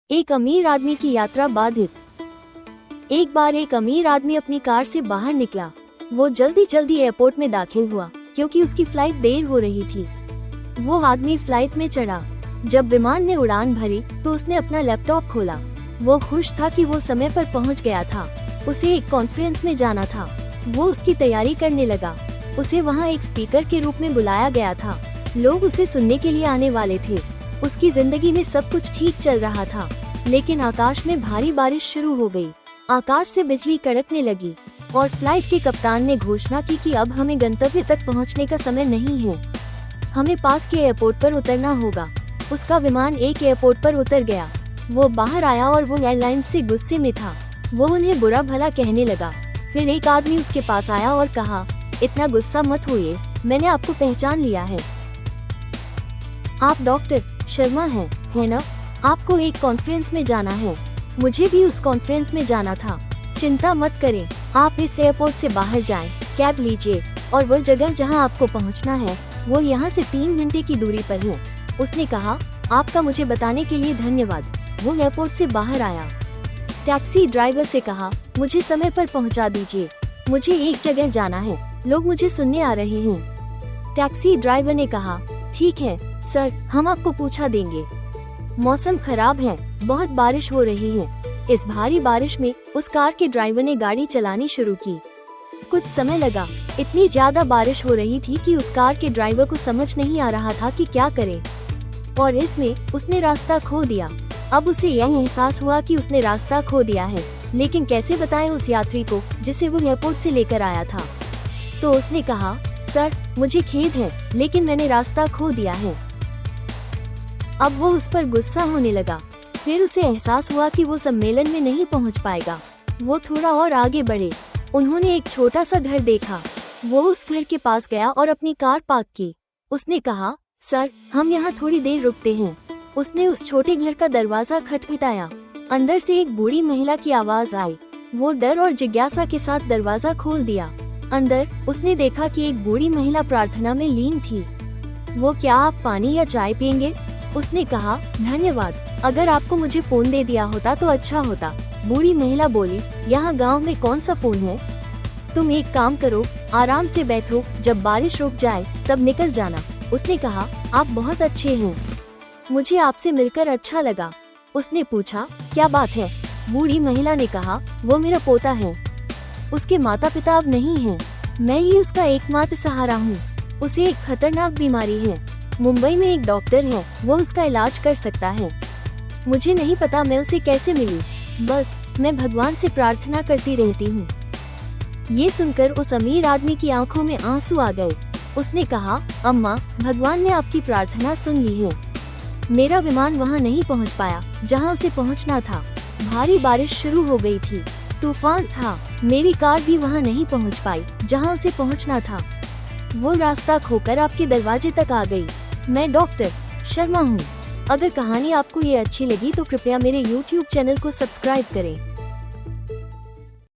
एक अमीर आदमी की यात्रा बाधित। एक बार एक अमीर आदमी अपनी कार से बाहर निकला। वो जल्दी जल्दी एयरपोर्ट में दाखिल हुआ क्योंकि उसकी फ्लाइट देर हो रही थी। वो आदमी फ्लाइट में चढ़ा। जब विमान ने उड़ान भरी तो उसने अपना लैपटॉप खोला। वो खुश था कि वो समय पर पहुंच गया था। उसे एक कॉन्फ्रेंस में जाना था। वो उसकी तैयारी करने लगा। उसे वहां एक स्पीकर के रूप में बुलाया गया था। लोग उसे सुनने के लिए आने वाले थे। उसकी जिंदगी में सब कुछ ठीक चल रहा था, लेकिन आकाश में भारी बारिश शुरू हो गई। आकाश से बिजली कड़कने लगी और फ्लाइट के कप्तान ने घोषणा की कि अब हमें गंतव्य तक पहुंचने का समय नहीं है। हमें पास के एयरपोर्ट पर उतरना होगा। उसका विमान एक एयरपोर्ट पर उतर गया। वो बाहर आया और वो एयरलाइन से गुस्से में था। वो उन्हें बुरा भला कहने लगा। फिर एक आदमी उसके पास आया और कहा, इतना गुस्सा मत होइए, मैंने आपको पहचान लिया है। आप डॉक्टर शर्मा हैं, है ना? आपको एक कॉन्फ्रेंस में जाना है। मुझे भी उस कॉन्फ्रेंस में जाना था। चिंता मत करें, आप इस एयरपोर्ट से बाहर जाएं, कैब लीजिए और वो जगह जहां आपको पहुंचना है वो यहाँ से 3 घंटे की दूरी पर है। उसने कहा, आपका मुझे बताने के लिए धन्यवाद। वो एयरपोर्ट से बाहर आया। टैक्सी ड्राइवर से कहा, मुझे समय पर पहुंचा दीजिए, मुझे एक जगह जाना है, लोग मुझे सुनने आ रहे हैं। टैक्सी ड्राइवर ने कहा, ठीक है सर, हम आपको पूछा देंगे। मौसम खराब है, बहुत बारिश हो रही है। इस भारी बारिश में उस कार के ड्राइवर ने गाड़ी चलानी शुरू की। कुछ समय लगा। इतनी ज्यादा बारिश हो रही थी कि उस कार के ड्राइवर को समझ नहीं आ रहा था कि क्या करे, और इसमें उसने रास्ता खो दिया। अब उसे यह एहसास हुआ कि उसने रास्ता खो दिया है, लेकिन कैसे बताएं उस यात्री को जिसे वो एयरपोर्ट से लेकर आया था। तो उसने कहा, सर मुझे खेद है, लेकिन मैंने रास्ता खो दिया है। अब वो उस पर गुस्सा होने लगा। फिर उसे एहसास हुआ कि वो सम्मेलन में नहीं पहुंच पाएगा। वो थोड़ा और आगे बढ़े। उन्होंने एक छोटा सा घर देखा। वो उस घर के पास गया और अपनी कार पार्क की। उसने कहा, सर हम यहाँ थोड़ी देर रुकते हैं। उसने उस छोटे घर का दरवाजा खटखटाया। अंदर से एक बूढ़ी महिला की आवाज आई। वो डर और जिज्ञासा के साथ दरवाजा खोल दिया। अंदर उसने देखा कि एक बूढ़ी महिला प्रार्थना में लीन थी। वो, क्या आप पानी या चाय पियेंगे? उसने कहा, धन्यवाद, अगर आपको मुझे फोन दे दिया होता तो अच्छा होता। बूढ़ी महिला बोली, यहाँ गांव में कौन सा फोन है? तुम एक काम करो, आराम से बैठो, जब बारिश रुक जाए तब निकल जाना। उसने कहा, आप बहुत अच्छे हैं, मुझे आपसे मिलकर अच्छा लगा। उसने पूछा, क्या बात है? बूढ़ी महिला ने कहा, वो मेरा पोता है। उसके माता पिता अब नहीं हैं। मैं ही उसका एकमात्र सहारा हूँ। उसे एक खतरनाक बीमारी है। मुंबई में एक डॉक्टर है, वो उसका इलाज कर सकता है। मुझे नहीं पता मैं उसे कैसे मिली, बस मैं भगवान से प्रार्थना करती रहती हूँ। ये सुनकर उस अमीर आदमी की आंखों में आंसू आ गए। उसने कहा, अम्मा, भगवान ने आपकी प्रार्थना सुन ली है। मेरा विमान वहाँ नहीं पहुँच पाया जहाँ उसे पहुँचना था। भारी बारिश शुरू हो गई थी, तूफान था। मेरी कार भी वहाँ नहीं पहुँच पाई जहाँ उसे पहुँचना था। वो रास्ता खोकर आपके दरवाजे तक आ गई। मैं डॉक्टर शर्मा हूँ। अगर कहानी आपको ये अच्छी लगी तो कृपया मेरे YouTube चैनल को सब्सक्राइब करें।